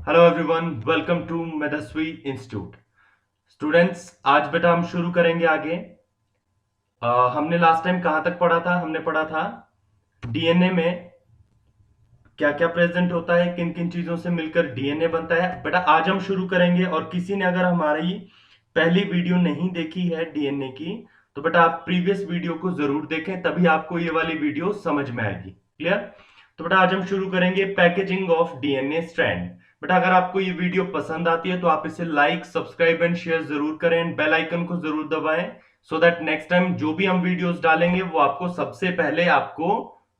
Hello everyone, welcome to Medhaswi institute. Students, आज बेटा हम शुरू करेंगे आगे। हमने लास्ट टाइम कहां तक पढ़ा था? हमने पढ़ा था डीएनए में क्या क्या प्रेजेंट होता है, किन किन चीजों से मिलकर डीएनए बनता है। बेटा आज हम शुरू करेंगे, और किसी ने अगर हमारी पहली वीडियो नहीं देखी है डीएनए की, तो बेटा आप प्रीवियस वीडियो को जरूर देखें, तभी आपको ये वाली वीडियो समझ में आएगी। क्लियर? तो बेटा आज हम शुरू करेंगे पैकेजिंग ऑफ डीएनए स्ट्रैंड। बेटा अगर आपको ये वीडियो पसंद आती है तो आप इसे लाइक, सब्सक्राइब एंड शेयर जरूर करें, एंड बेल आइकन को जरूर दबाएं, सो दैट नेक्स्ट टाइम जो भी हम वीडियोस डालेंगे वो आपको सबसे पहले आपको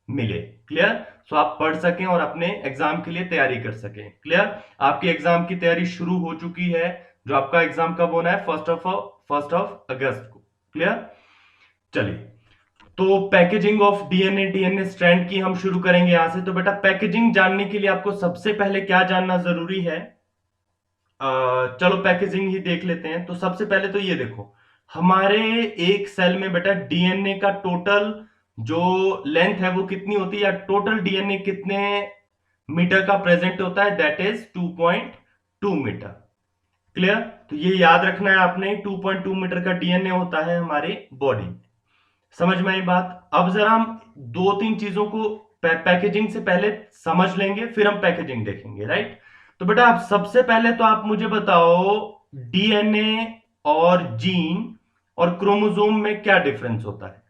मिले। क्लियर? सो आप पढ़ सकें और अपने एग्जाम के लिए तैयारी कर सकें। क्लियर? आपकी एग्जाम की तैयारी शुरू हो चुकी है। जो आपका एग्जाम कब होना है? फर्स्ट ऑफ अगस्त को। क्लियर? चलिए, तो पैकेजिंग ऑफ डीएनए स्ट्रैंड की हम शुरू करेंगे यहां से। तो बेटा पैकेजिंग जानने के लिए आपको सबसे पहले क्या जानना जरूरी है? चलो पैकेजिंग ही देख लेते हैं। तो सबसे पहले तो ये देखो, हमारे एक सेल में बेटा डीएनए का टोटल जो लेंथ है वो कितनी होती है, या टोटल डीएनए कितने मीटर का प्रेजेंट होता है? That is 2.2 metre. क्लियर? तो ये याद रखना है आपने, 2.2 मीटर का डीएनए होता है हमारे बॉडी में। समझ में आई बात? अब जरा हम दो तीन चीजों को पैकेजिंग से पहले समझ लेंगे, फिर हम पैकेजिंग देखेंगे। राइट? तो बेटा आप सबसे पहले तो आप मुझे बताओ, डीएनए और जीन और क्रोमोसोम में क्या डिफरेंस होता है?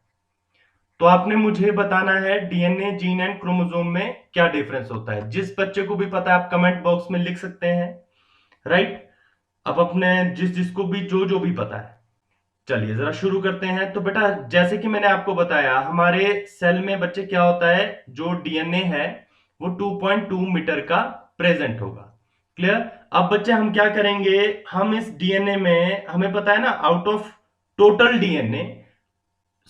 तो आपने मुझे बताना है डीएनए, जीन एंड क्रोमोसोम में क्या डिफरेंस होता है। जिस बच्चे को भी पता है आप कमेंट बॉक्स में लिख सकते हैं। राइट? अब अपने जिस जिसको भी जो भी पता है। चलिए जरा शुरू करते हैं। तो बेटा जैसे कि मैंने आपको बताया, हमारे सेल में बच्चे क्या होता है, जो डीएनए है वो 2.2 मीटर का प्रेजेंट होगा। क्लियर? अब बच्चे हम क्या करेंगे, हम इस डीएनए में, हमें पता है ना, आउट ऑफ टोटल डीएनए,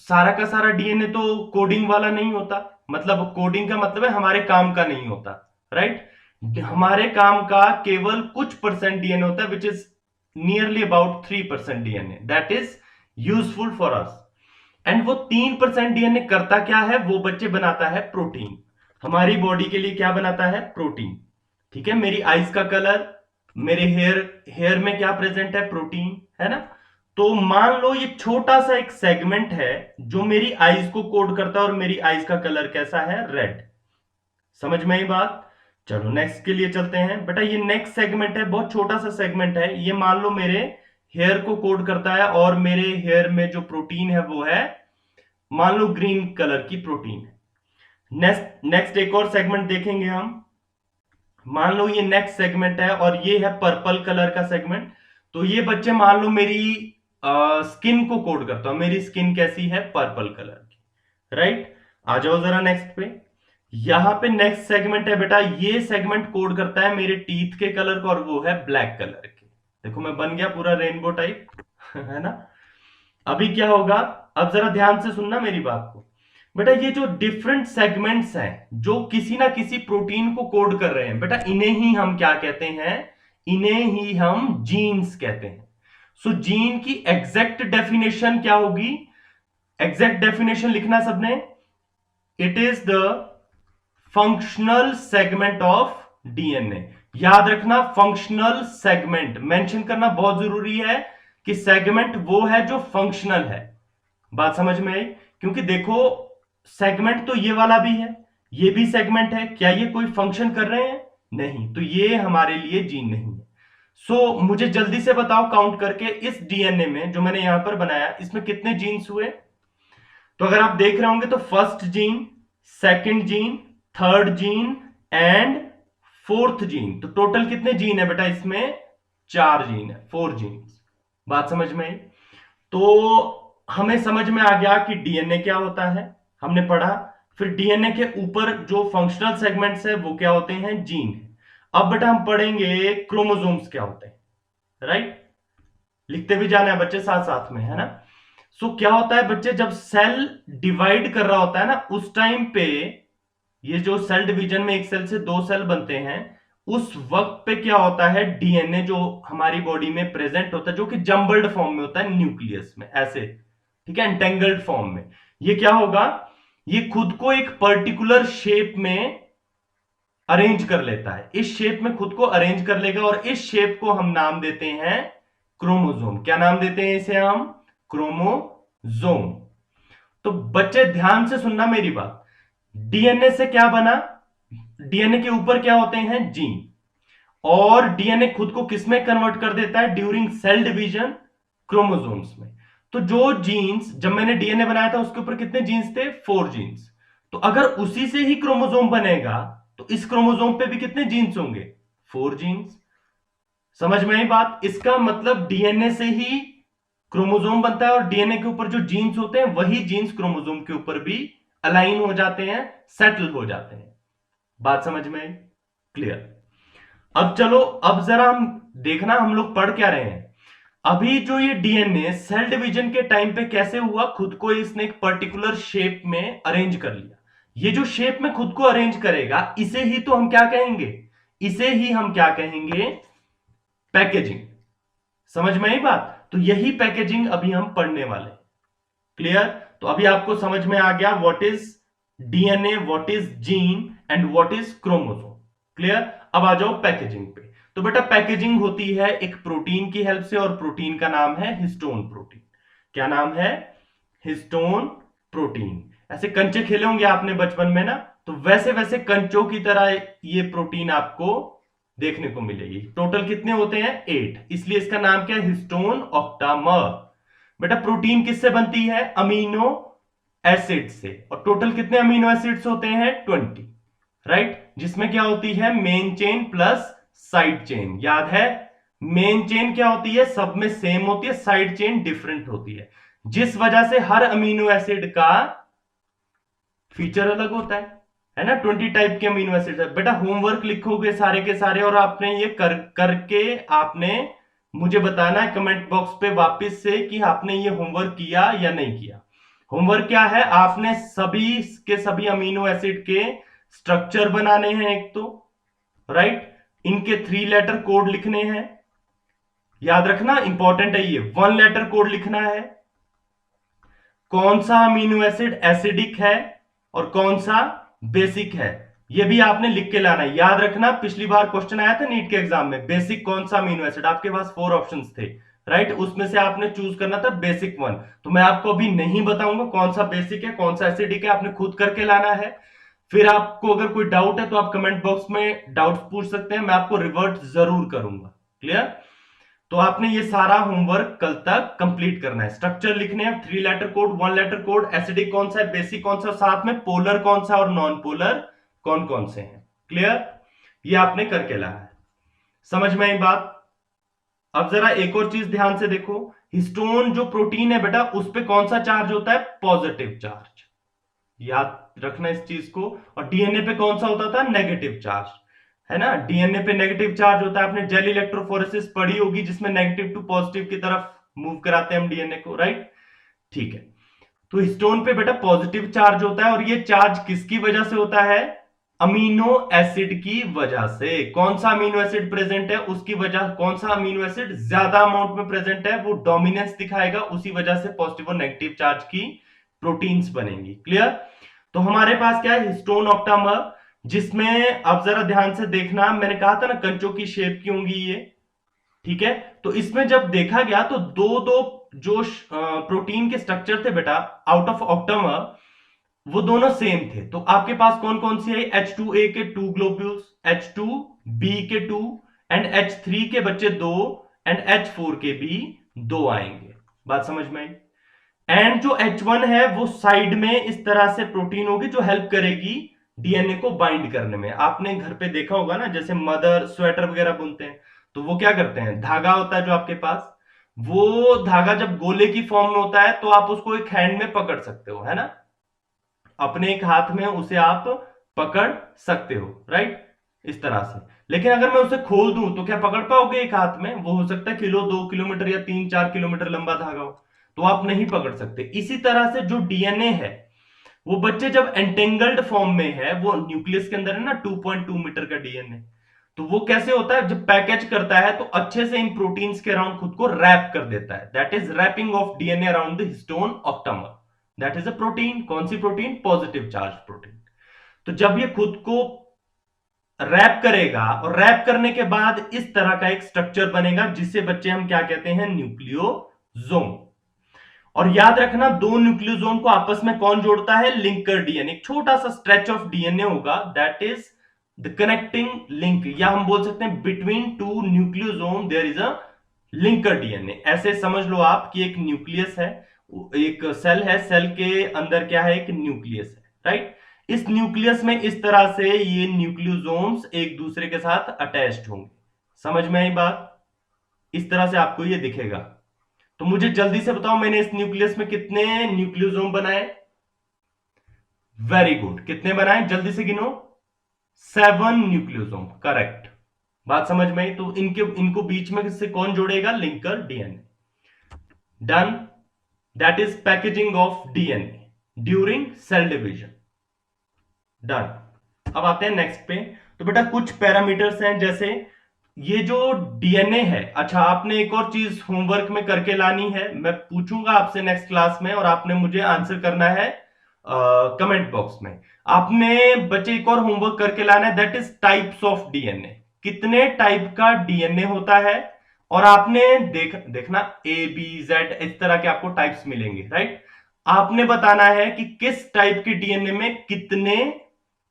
सारा का सारा डीएनए तो कोडिंग वाला नहीं होता। मतलब कोडिंग का मतलब है हमारे काम का नहीं होता। राइट? हमारे काम का केवल कुछ परसेंट डीएनए होता है, which is nearly about 3% DNA, that is useful for us. And वो 3% डीएनए करता क्या है? वो बच्चे बनाता है प्रोटीन। हमारी बॉडी के लिए क्या बनाता है? प्रोटीन। ठीक है? मेरी आईज का कलर, मेरे हेयर में क्या प्रेजेंट है? प्रोटीन, है ना? तो मान लो ये छोटा सा एक सेगमेंट है जो मेरी आईज को कोड करता है, और मेरी आईज का कलर कैसा है? रेड। समझ में आई बात? चलो नेक्स्ट के लिए चलते हैं। बेटा ये नेक्स्ट सेगमेंट है, बहुत छोटा सा सेगमेंट है। ये मान लो मेरे हेयर को कोड करता है, और मेरे हेयर में जो प्रोटीन है वो है, मान लो ग्रीन कलर की प्रोटीन है। नेक्स्ट नेक्स्ट एक और सेगमेंट देखेंगे हम। मान लो ये नेक्स्ट सेगमेंट है, और ये है पर्पल कलर का सेगमेंट। तो ये बच्चे मान लो मेरी स्किन को कोड करता हूं। मेरी स्किन कैसी है? पर्पल कलर की। राइट? आ जाओ जरा नेक्स्ट पे। यहां पे नेक्स्ट सेगमेंट है बेटा, ये सेगमेंट कोड करता है मेरे टीथ के कलर को, और वो है ब्लैक कलर के। देखो मैं बन गया पूरा रेनबो टाइप है ना? अभी क्या होगा, अब जरा ध्यान से सुनना मेरी बात को। बेटा ये जो डिफरेंट सेगमेंट्स हैं जो किसी ना किसी प्रोटीन को कोड कर रहे हैं, बेटा इन्हें ही हम क्या कहते हैं? इन्हें ही हम जीन्स कहते हैं। सो जीन की एग्जैक्ट डेफिनेशन क्या होगी? एग्जैक्ट डेफिनेशन लिखना सबने। It is the functional segment of DNA. याद रखना, फंक्शनल सेगमेंट मेंशन करना बहुत जरूरी है, कि सेगमेंट वो है जो फंक्शनल है। बात समझ में आई? क्योंकि देखो सेगमेंट तो ये वाला भी है, ये भी सेगमेंट है, क्या ये कोई फंक्शन कर रहे हैं? नहीं, तो ये हमारे लिए जीन नहीं है। मुझे जल्दी से बताओ काउंट करके, इस डीएनए में जो मैंने यहां पर बनाया, इसमें कितने जीन्स हुए? तो अगर आप देख रहे होंगे तो first gene, second gene, third gene and fourth gene. तो टोटल कितने जीन है बेटा इसमें? 4 जीन है, 4 जीन। बात समझ में आई? तो हमें समझ में आ गया कि डीएनए क्या होता है, हमने पढ़ा। फिर डीएनए के ऊपर जो फंक्शनल सेगमेंट्स है वो क्या होते हैं? जीन। अब बेटा हम पढ़ेंगे क्रोमोसोम्स क्या होते हैं। राइट? लिखते भी जाना है बच्चे साथ साथ में, है ना? क्या होता है बच्चे, जब सेल डिवाइड कर रहा होता है ना, उस टाइम पे ये जो सेल डिवीजन में एक सेल से 2 सेल बनते हैं, उस वक्त पे क्या होता है, डीएनए जो हमारी बॉडी में प्रेजेंट होता है, जो कि जम्बल्ड फॉर्म में होता है, न्यूक्लियस में ऐसे, ठीक है, एंटेंगल्ड फॉर्म में, ये क्या होगा, ये खुद को एक पर्टिकुलर शेप में अरेंज कर लेता है, इस शेप में खुद को अरेंज कर लेगा और इस शेप को हम नाम देते हैं क्रोमोसोम। क्या नाम देते हैं इसे हम? क्रोमोसोम। तो बच्चे ध्यान से सुनना मेरी बात, डीएनए से क्या बना? डीएनए के ऊपर क्या होते हैं? जीन। और डीएनए खुद को किसमें कन्वर्ट कर देता है ड्यूरिंग सेल डिवीजन? क्रोमोसोम्स में। तो जो जीन्स, जब मैंने डीएनए बनाया था उसके ऊपर कितने जीन्स थे? 4 जीन्स। तो अगर उसी से ही क्रोमोसोम बनेगा तो इस क्रोमोसोम पे भी कितने जीन्स होंगे? 4 जीन्स। समझ में आई बात? इसका मतलब डीएनए से ही क्रोमोसोम बनता है और डीएनए के ऊपर जो जीन्स होते हैं वही जीन्स क्रोमोसोम के ऊपर भी अलाइन हो जाते हैं, सेटल हो जाते हैं। बात समझ में आई? क्लियर? अब चलो, अब जरा हम देखना हम लोग पढ़ क्या रहे हैं। अभी जो ये डीएनए सेल डिवीजन के टाइम पे कैसे हुआ, खुद को इसने एक पर्टिकुलर शेप में अरेंज कर लिया। ये जो शेप में खुद को अरेंज करेगा इसे ही तो हम क्या कहेंगे? इसे ही हम क्या कहेंगे? पैकेजिंग। समझ में आई बात? तो यही पैकेजिंग अभी हम पढ़ने वाले। क्लियर? तो अभी आपको समझ में आ गया what is DNA, what is gene and what is chromosome. Clear? अब आ जाओ पैकेजिंग पे। तो बेटा पैकेजिंग होती है एक प्रोटीन की हेल्प से और प्रोटीन का नाम है हिस्टोन प्रोटीन। क्या नाम है? Histone protein. ऐसे कंचे खेले होंगे आपने बचपन में ना, तो वैसे वैसे कंचों की तरह ये प्रोटीन आपको देखने को मिलेगी। टोटल कितने होते हैं? 8। इसलिए इसका नाम क्या है? Histone octamer. बेटा प्रोटीन किससे बनती है? अमीनो एसिड से। और टोटल कितने अमीनो एसिड्स होते हैं? 20। राइट? जिसमें क्या होती है? Main chain plus side chain. याद है? मेन चेन क्या होती है? सब में सेम होती है, साइड चेन डिफरेंट होती है, जिस वजह से हर अमीनो एसिड का फीचर अलग होता है ना? 20 टाइप के अमीनो एसिड है। बेटा होमवर्क लिखोगे सारे के सारे और आपने ये करके आपने मुझे बताना है कमेंट बॉक्स पे वापस से कि आपने ये होमवर्क किया या नहीं किया। होमवर्क क्या है? आपने सभी के सभी अमीनो एसिड के स्ट्रक्चर बनाने हैं एक तो, राइट? इनके 3 लेटर कोड लिखने हैं। याद रखना इंपॉर्टेंट है ये। 1 लेटर कोड लिखना है, कौन सा अमीनो एसिड एसिडिक है और कौन सा बेसिक है, ये भी आपने लिख के लाना है। याद रखना पिछली बार क्वेश्चन आया था नीट के एग्जाम में, बेसिक कौन सा अमीनो एसिड, आपके पास 4 ऑप्शंस थे, राइट? उसमें से आपने चूज करना था बेसिक 1। तो मैं आपको अभी नहीं बताऊंगा कौन सा बेसिक है कौन सा एसिडिक है, आपने खुद करके लाना है। फिर आपको अगर कोई डाउट है तो आप कमेंट बॉक्स में डाउट पूछ सकते हैं, मैं आपको रिवर्ट जरूर करूंगा। क्लियर? तो आपने ये सारा होमवर्क कल तक कंप्लीट करना है। स्ट्रक्चर लिखने हैं, 3 letter code, 1 letter code, acidic कौन सा है, बेसिक कौन सा, साथ में पोलर कौन सा और नॉन पोलर कौन कौन से हैं। क्लियर? ये आपने करके लाया है। समझ में आई बात? अब जरा एक और चीज ध्यान से देखो, हिस्टोन जो प्रोटीन है बेटा उस पे कौन सा चार्ज होता है? Positive charge. याद रखना इस चीज को। और डीएनए पे कौन सा होता था? नेगेटिव चार्ज, है ना? डीएनए पे नेगेटिव चार्ज होता है। आपने जेल इलेक्ट्रोफोरेसिस पढ़ी होगी जिसमें नेगेटिव टू पॉजिटिव की तरफ मूव कराते हैं हम डीएनए को, राइट? ठीक है। तो हिस्टोन पे बेटा पॉजिटिव चार्ज होता है और ये चार्ज किसकी वजह से होता है? अमीनो एसिड की वजह से। कौन सा अमीनो एसिड प्रेजेंट है उसकी वजह, कौन सा अमीनो एसिड ज्यादा अमाउंट में प्रेजेंट है वो डोमिनेंस दिखाएगा, उसी वजह से पॉजिटिव और नेगेटिव चार्ज की प्रोटीन्स बनेंगी। क्लियर? तो हमारे पास क्या है? हिस्टोन ऑक्टामर, जिसमें अब जरा ध्यान से देखना, मैंने कहा था ना कंचों की शेप की होंगी ये, ठीक है? तो इसमें जब देखा गया तो दो दो जो प्रोटीन के स्ट्रक्चर थे बेटा आउट ऑफ ऑक्टामर, वो दोनों सेम थे। तो आपके पास कौन कौन सी है? H2A के 2 ग्लोब्यूल्स, H2B के 2 एंड H3 के बच्चे 2 एंड H4 के भी 2 आएंगे। बात समझ में आई? एंड जो H1 है वो साइड में इस तरह से प्रोटीन होगी जो हेल्प करेगी डीएनए को बाइंड करने में। आपने घर पे देखा होगा ना, जैसे मदर स्वेटर वगैरह बुनते हैं तो वो क्या करते हैं, धागा होता है जो आपके पास, वो धागा जब गोले की फॉर्म में होता है तो आप उसको एक हैंड में पकड़ सकते हो, है ना? अपने एक हाथ में उसे आप पकड़ सकते हो, राइट? इस तरह से। लेकिन अगर मैं उसे खोल दूं तो क्या पकड़ पाओगे एक हाथ में? वो हो सकता है 2 किलोमीटर या 3-4 किलोमीटर लंबा धागा हो, तो आप नहीं पकड़ सकते। इसी तरह से जो डीएनए है वो बच्चे जब एंटेंगल्ड फॉर्म में है, वो न्यूक्लियस के अंदर है ना, 2.2 मीटर का डीएनए, तो वो कैसे होता है? जब पैकेज करता है तो अच्छे से इन प्रोटीन्स के अराउंड खुद को रैप कर देता है। That is wrapping of DNA around the histone octamer. That is a protein. कौन सी प्रोटीन? Positive charge protein. तो जब ये खुद को रैप करेगा और रैप करने के बाद इस तरह का एक स्ट्रक्चर बनेगा जिसे बच्चे हम क्या कहते हैं, न्यूक्लियोसोम। और याद रखना, दो न्यूक्लियोसोम को आपस में कौन जोड़ता है, लिंकर डीएनए। एक छोटा सा स्ट्रेच ऑफ डीएनए होगा, that is the connecting link, या हम बोल सकते हैं between two nucleosome there is a linker DNA. ऐसे समझ लो आप कि एक न्यूक्लियस है, एक सेल है, सेल के अंदर क्या है, एक न्यूक्लियस है, राइट। इस न्यूक्लियस में इस तरह से ये न्यूक्लियोसोम्स एक दूसरे के साथ अटैच्ड होंगे। समझ में आई बात? इस तरह से आपको ये दिखेगा। तो मुझे जल्दी से बताओ, मैंने इस न्यूक्लियस में कितने न्यूक्लियोसोम बनाए? वेरी गुड, कितने बनाए, जल्दी से गिनो। 7 न्यूक्लियोसोम, करेक्ट। बात समझ में आई? तो इनको बीच में से कौन जोड़ेगा, linker DNA. Done, that is packaging of DNA during cell division. Done. अब आते हैं नेक्स्ट पे। तो बेटा कुछ पैरामीटर्स हैं, जैसे ये जो डीएनए है। अच्छा, आपने एक और चीज होमवर्क में करके लानी है, मैं पूछूंगा आपसे नेक्स्ट क्लास में और आपने मुझे आंसर करना है कमेंट बॉक्स में। आपने बच्चे एक और होमवर्क करके लाना है, that is types of DNA. कितने टाइप का डीएनए होता है, और आपने देखना ए बी जेड इस तरह के आपको टाइप्स मिलेंगे, राइट। आपने बताना है कि किस टाइप के डीएनए में कितने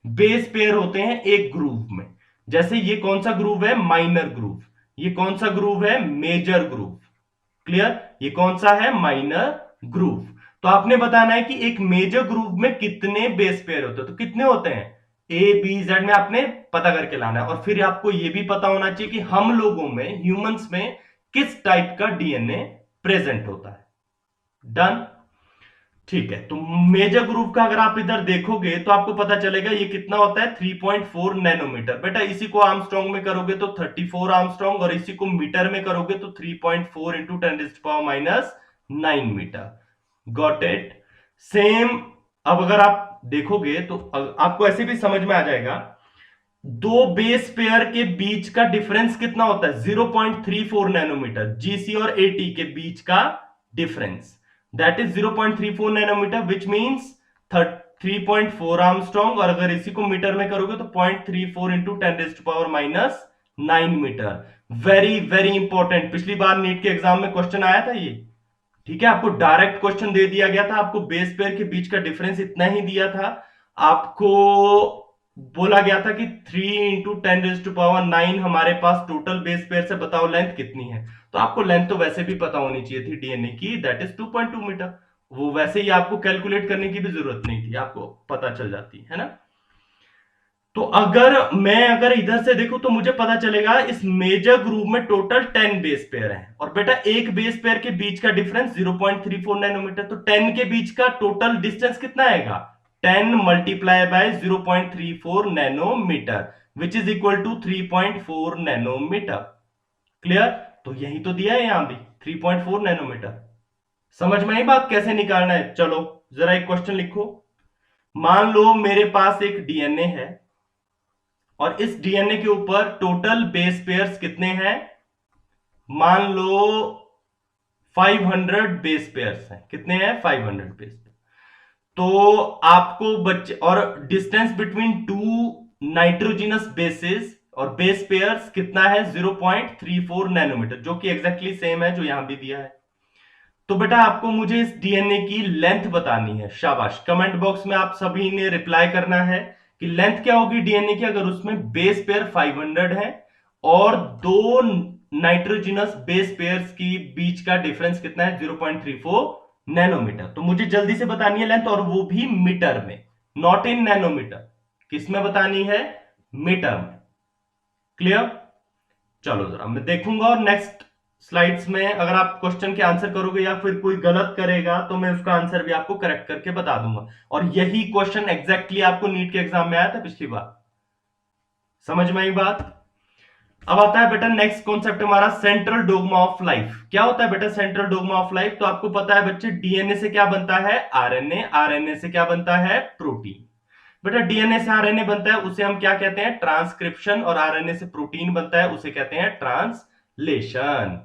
बेस पेयर होते हैं एक ग्रुव में। जैसे ये कौन सा ग्रुव है, माइनर ग्रुव। ये कौन सा ग्रुव है, मेजर ग्रुव। क्लियर? ये कौन सा है, माइनर ग्रुव। तो आपने बताना है कि एक मेजर ग्रुव में कितने बेस पेयर होते हैं। तो कितने होते हैं, ए बी जेड में आपने पता करके लाना है। और फिर आपको यह भी पता होना चाहिए कि हम लोगों में, ह्यूमंस में किस टाइप का डीएनए प्रेजेंट होता है। डन, ठीक है। तो मेजर ग्रुप का अगर आप इधर देखोगे तो आपको पता चलेगा ये कितना होता है, 3.4 नैनोमीटर। बेटा इसी को आर्मस्ट्रॉन्ग में करोगे तो 34 आर्मस्ट्रॉन्ग, और इसी को मीटर में करोगे तो 3.4 into 10⁻⁹ metre. Got it? Same. अब अगर आप देखोगे तो आपको ऐसे भी समझ में आ जाएगा, दो बेस पेयर के बीच का डिफरेंस कितना होता है, 0.34 नैनोमीटर। जीसी और एटी के बीच का difference, that is 0.34 nanometre, which means 3.4 angstrom. और अगर इसी को मीटर में करोगे तो 0.34 into 10⁻⁹ metre. Very very important, पिछली बार नीट के एग्जाम में क्वेश्चन आया था ये, ठीक है। आपको डायरेक्ट क्वेश्चन दे दिया गया था, आपको बेस पेयर के बीच का डिफरेंस इतना ही दिया था। आपको बोला गया था कि 3 इंटू 10⁻⁹ हमारे पास टोटल बेस पेयर से, बताओ लेंथ कितनी है। तो आपको लेंथ तो वैसे भी पता होनी चाहिए थी डीएनए की, दैट इज 2.2 मीटर। वो वैसे ही आपको कैलकुलेट करने की भी जरूरत नहीं थी, आपको पता चल जाती है ना। तो अगर इधर से देखूं तो मुझे पता चलेगा इस मेजर ग्रुप में टोटल 10 बेस पेयर हैं। और बेटा एक बेस पेयर के बीच का डिफरेंस 0.34 नैनोमीटर। तो 10 के बीच का टोटल डिस्टेंस कितना आएगा, 10 multiply by 0.34 nanometre, which is equal to 3.4 nanometre. Clear? तो यही तो दिया है यहां भी, 3.4 नैनोमीटर। समझ में आई बात कैसे निकालना है? चलो जरा एक क्वेश्चन लिखो। मान लो मेरे पास एक डीएनए है और इस डीएनए के ऊपर टोटल बेस पेयर्स कितने हैं, मान लो 500 बेस पेयर्स हैं। कितने हैं, 500 बेस पेयर। तो आपको बच्चे, और distance between two nitrogenous basis और बेस पेयर्स कितना है, 0.34 नैनोमीटर, जो कि एग्जैक्टली सेम है जो यहां भी दिया है। तो बेटा आपको मुझे इस डीएनए की लेंथ बतानी है। शाबाश, कमेंट बॉक्स में आप सभी ने रिप्लाई करना है कि लेंथ क्या होगी डीएनए की, अगर उसमें बेस पेयर 500 है और दो नाइट्रोजिनस बेस पेयर्स की बीच का डिफरेंस कितना है, 0.34 नैनोमीटर। तो मुझे जल्दी से बतानी है लेंथ, और वो भी मीटर में, नॉट इन नैनोमीटर। किस में बतानी है, मीटर में। क्लियर? चलो जरा मैं देखूंगा, और नेक्स्ट स्लाइड्स में अगर आप क्वेश्चन के आंसर करोगे या फिर कोई गलत करेगा तो मैं उसका आंसर भी आपको करेक्ट करके बता दूंगा। और यही क्वेश्चन एग्जैक्टली आपको नीट के एग्जाम में आया था पिछली बार। समझ में आई बात? अब आता है बेटा नेक्स्ट कॉन्सेप्ट हमारा, सेंट्रल डोग्मा ऑफ लाइफ। क्या होता है बेटा सेंट्रल डोग्मा ऑफ लाइफ? तो आपको पता है बच्चे, डीएनए से क्या बनता है, आरएनए। आरएनए से क्या बनता है, प्रोटीन। बेटा डीएनए से आरएनए बनता है, उसे हम क्या कहते हैं, ट्रांसक्रिप्शन। और आरएनए से प्रोटीन बनता है, उसे कहते हैं ट्रांसलेशन।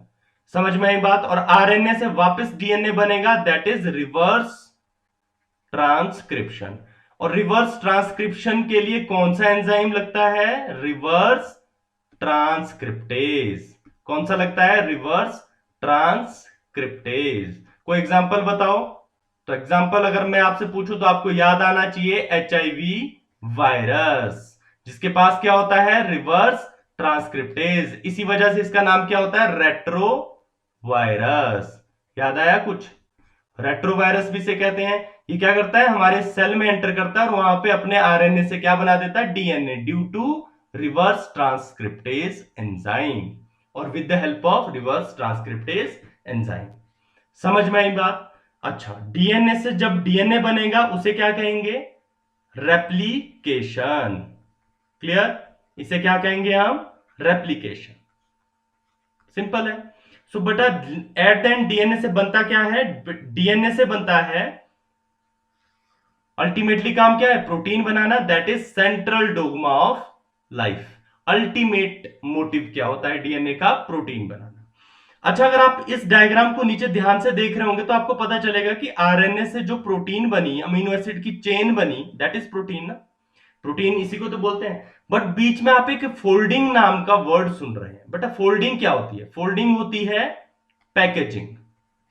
समझ में आई बात? और आरएनए से वापस डीएनए बनेगा, दैट इज रिवर्स ट्रांसक्रिप्शन। और रिवर्स ट्रांसक्रिप्शन के लिए कौन सा एंजाइम लगता है? Reverse transcriptase. कौन सा लगता है? Reverse transcriptase. कोई एग्जांपल बताओ। तो एग्जांपल अगर मैं आपसे पूछूं तो आपको याद आना चाहिए एचआईवी वायरस, जिसके पास क्या होता है? Reverse transcriptase. इसी वजह से इसका नाम क्या होता है? Retro virus. याद आया कुछ? रेट्रो वायरस भी से कहते हैं। ये क्या करता है? हमारे सेल में एंटर करता है और वहां पे अपने आरएनए से क्या बना देता है? DNA, due to reverse transcriptase enzyme, और with the help of reverse transcriptase enzyme. समझ में आई बात? अच्छा, डीएनए से जब डीएनए बनेगा उसे क्या कहेंगे? रेप्लिकेशन। क्लियर? इसे क्या कहेंगे हम? रेप्लिकेशन। सिंपल है। सो बेटा एट द एंड डीएनए से बनता क्या है? डीएनए से बनता है अल्टीमेटली काम क्या है? Protein banana. That is central dogma of life. Ultimate motive क्या होता है डीएनए का? प्रोटीन बनाना। अच्छा, अगर आप इस डायग्राम को नीचे ध्यान से देख रहे होंगे तो आपको पता चलेगा कि आरएनए से जो प्रोटीन बनी, अमीनो एसिड की चेन बनी, दैट इज प्रोटीन ना। प्रोटीन इसी को तो बोलते हैं। बट बीच में आप एक फोल्डिंग नाम का वर्ड सुन रहे हैं। बेटा फोल्डिंग क्या होती है? फोल्डिंग होती है पैकेजिंग।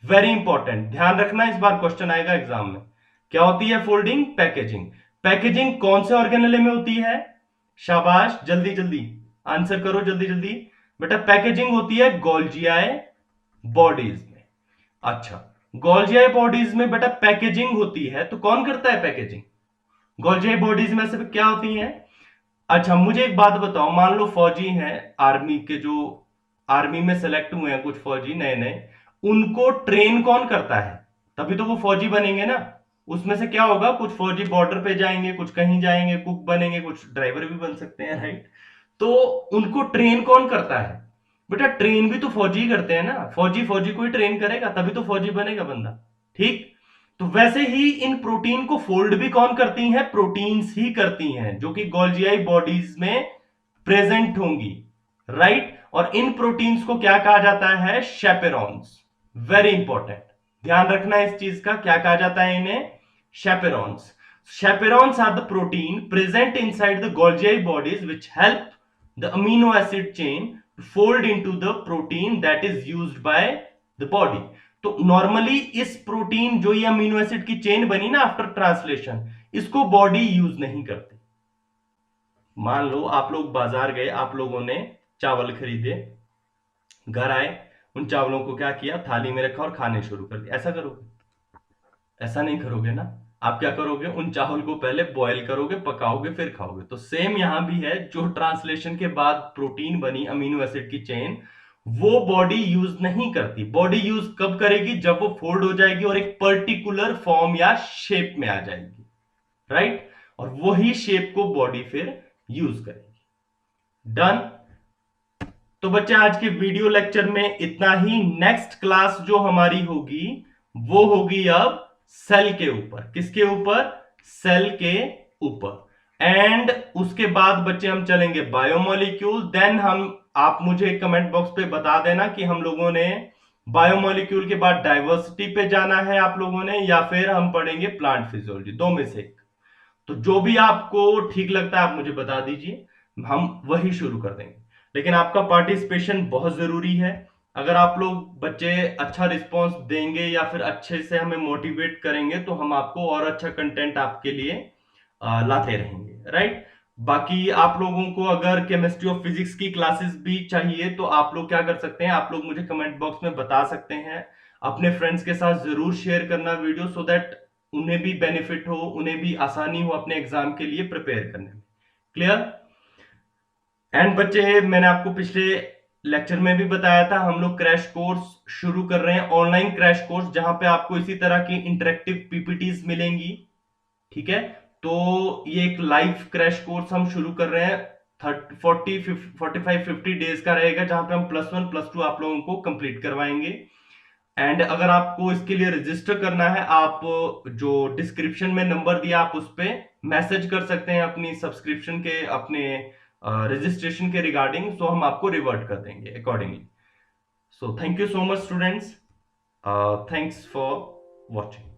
वेरी इंपॉर्टेंट, ध्यान रखना, इस बार क्वेश्चन आएगा एग्जाम में। क्या होती है फोल्डिंग? पैकेजिंग। पैकेजिंग कौन से ऑर्गेनेले में होती है? शाबाश, जल्दी जल्दी आंसर करो, जल्दी जल्दी। बेटा पैकेजिंग होती है गोल्जियाई बॉडीज में। अच्छा, गोल्जियाई बॉडीज में बेटा पैकेजिंग होती है, तो कौन करता है पैकेजिंग? गोल्जियाई बॉडीज में से क्या होती है? अच्छा, मुझे एक बात बताओ, मान लो फौजी हैं आर्मी के, जो आर्मी में सेलेक्ट हुए हैं कुछ फौजी नए नए, उनको ट्रेन कौन करता है? तभी तो वो फौजी बनेंगे ना। उसमें से क्या होगा? कुछ फौजी बॉर्डर पे जाएंगे, कुछ कहीं जाएंगे, कुक बनेंगे, कुछ ड्राइवर भी बन सकते हैं, राइट? तो उनको ट्रेन कौन करता है? बेटा ट्रेन भी तो फौजी ही करते हैं ना। फौजी फौजी को ही ट्रेन करेगा, तभी तो फौजी बनेगा बंदा। ठीक? तो वैसे ही इन प्रोटीन को फोल्ड भी कौन करती हैं? प्रोटीन्स ही करती हैं, जो कि गोल्जियाई बॉडीज में प्रेजेंट होंगी, राइट? और इन प्रोटीन्स को क्या कहा जाता है? शेपेरॉन्स। वेरी इंपॉर्टेंट, ध्यान रखना इस चीज का। क्या कहा जाता है इन्हें? Chaperones. Chaperones are the protein present inside the Golgi bodies which help the amino acid chain to fold into the protein that is used by the body. तो नॉर्मली इस प्रोटीन, जो ये अमीनो एसिड की chain बनी ना after translation, इसको body use नहीं करती। मान लो आप लोग बाजार गए, आप लोगों ने चावल खरीदे, घर आए, उन चावलों को क्या किया? थाली में रखा और खाने शुरू कर दिया। ऐसा करोगे? ऐसा नहीं करोगे ना। आप क्या करोगे? उन चावल को पहले बॉयल करोगे, पकाओगे, फिर खाओगे। तो सेम यहां भी है, जो ट्रांसलेशन के बाद प्रोटीन बनी अमीनो एसिड की चेन, वो बॉडी यूज नहीं करती। बॉडी यूज कब करेगी? जब वो फोल्ड हो जाएगी और एक पर्टिकुलर फॉर्म या शेप में आ जाएगी, राइट? और वही शेप को बॉडी फिर यूज करेगी। डन? तो बच्चे आज के वीडियो लेक्चर में इतना ही। नेक्स्ट क्लास जो हमारी होगी वो होगी अब सेल के ऊपर। किसके ऊपर? सेल के ऊपर। एंड उसके बाद बच्चे हम चलेंगे बायोमोलिक्यूल। देन हम, आप मुझे कमेंट बॉक्स पे बता देना कि हम लोगों ने बायोमोलिक्यूल के बाद डाइवर्सिटी पे जाना है आप लोगों ने, या फिर हम पढ़ेंगे प्लांट फिजियोलॉजी, दो में से एक। तो जो भी आपको ठीक लगता है आप मुझे बता दीजिए, हम वही शुरू कर देंगे। लेकिन आपका पार्टिसिपेशन बहुत जरूरी है। अगर आप लोग बच्चे अच्छा रिस्पॉन्स देंगे या फिर अच्छे से हमें मोटिवेट करेंगे, तो हम आपको और अच्छा कंटेंट आपके लिए लाते रहेंगे, राइट? बाकी आप लोगों को अगर केमिस्ट्री और फिजिक्स की क्लासेस भी चाहिए तो आप लोग क्या कर सकते हैं? आप लोग मुझे कमेंट बॉक्स में बता सकते हैं। अपने फ्रेंड्स के साथ जरूर शेयर करना वीडियो, सो दैट उन्हें भी बेनिफिट हो, उन्हें भी आसानी हो अपने एग्जाम के लिए प्रिपेयर करने में। क्लियर? एंड बच्चे, मैंने आपको पिछले लेक्चर में भी बताया था, हम लोग क्रैश कोर्स शुरू कर रहे हैं, ऑनलाइन क्रैश कोर्स, जहां पे आपको इसी तरह की इंटरेक्टिव पीपीटीज मिलेंगी। ठीक है? तो ये एक लाइव क्रैश कोर्स हम शुरू कर रहे हैं, 45-50 डेज का रहेगा, जहां पे हम +1 +2 आप लोगों को कंप्लीट करवाएंगे। एंड अगर आपको इसके लिए रजिस्टर करना है, आप जो डिस्क्रिप्शन में नंबर दिया आप उस पर मैसेज कर सकते हैं अपनी सब्सक्रिप्शन के, अपने रजिस्ट्रेशन के रिगार्डिंग। सो हम आपको रिवर्ट कर देंगे accordingly. So thank you so much students, thanks for watching.